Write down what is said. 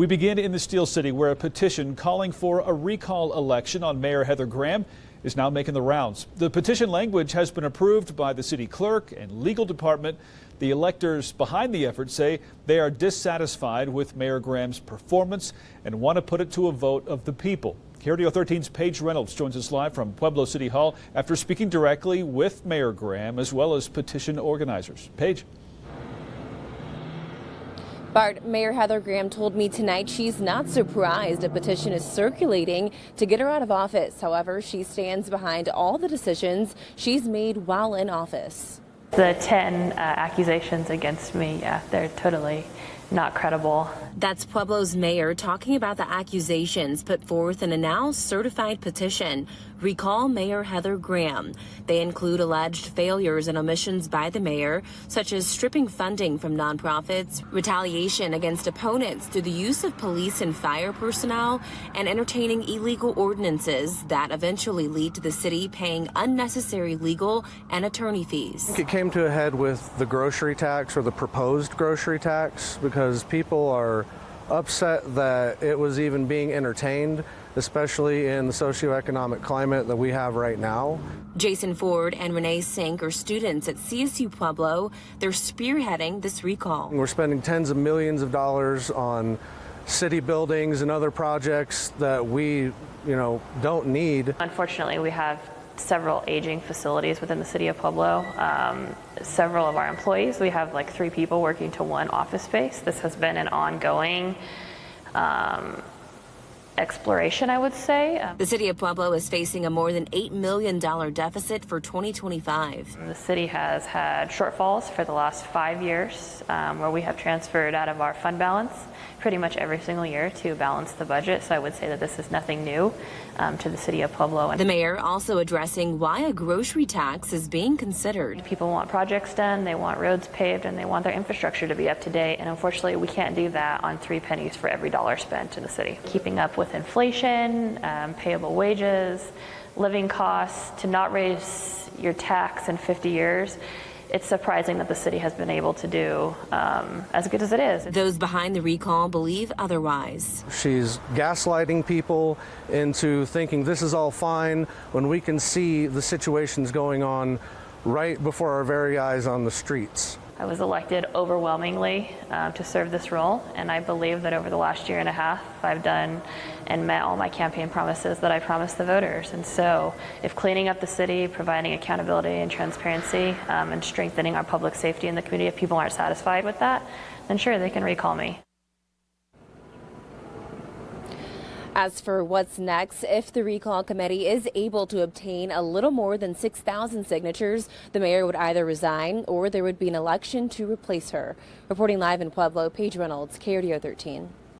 We begin in the Steel City, where a petition calling for a recall election on Mayor Heather Graham is now making the rounds. The petition language has been approved by the city clerk and legal department. The electors behind the effort say they are dissatisfied with Mayor Graham's performance and want to put it to a vote of the people. KRDO 13's Paige Reynolds joins us live from Pueblo City Hall after speaking directly with Mayor Graham as well as petition organizers. Paige. Bart, Mayor Heather Graham told me tonight she's not surprised a petition is circulating to get her out of office. However, she stands behind all the decisions she's made while in office. The 10 accusations against me, they're totally not credible. That's Pueblo's mayor talking about the accusations put forth in a now certified petition. Recall Mayor Heather Graham. They include alleged failures and omissions by the mayor, such as stripping funding from nonprofits, retaliation against opponents through the use of police and fire personnel, and entertaining illegal ordinances that eventually lead to the city paying unnecessary legal and attorney fees. It came to a head with the grocery tax, or the proposed grocery tax, because people are upset that it was even being entertained, especially in the socioeconomic climate that we have right now. Jason Ford and Renee Sink are students at CSU Pueblo. They're spearheading this recall. We're spending tens of millions of dollars on city buildings and other projects that we, don't need. Unfortunately, we have several aging facilities within the city of Pueblo. Several of our employees, we have like 3 people working to 1 office space. This has been an ongoing exploration, I would say. The city of Pueblo is facing a more than $8 million deficit for 2025. The city has had shortfalls for the last 5 years where we have transferred out of our fund balance pretty much every single year to balance the budget. So I would say that this is nothing new to the city of Pueblo. The mayor also addressing why a grocery tax is being considered. People want projects done, they want roads paved, and they want their infrastructure to be up to date. And unfortunately, we can't do that on 3 pennies for every dollar spent in the city. Keeping up with inflation, payable wages, living costs, to not raise your tax in 50 years, it's surprising that the city has been able to do as good as it is. Those behind the recall believe otherwise. She's gaslighting people into thinking this is all fine when we can see the situations going on right before our very eyes on the streets. I was elected overwhelmingly to serve this role, and I believe that over the last year and a half I've done and met all my campaign promises that I promised the voters. And so if cleaning up the city, providing accountability and transparency, and strengthening our public safety in the community, if people aren't satisfied with that, then sure, they can recall me. As for what's next, if the recall committee is able to obtain a little more than 6,000 signatures, the mayor would either resign or there would be an election to replace her. Reporting live in Pueblo, Paige Reynolds, KRDO 13.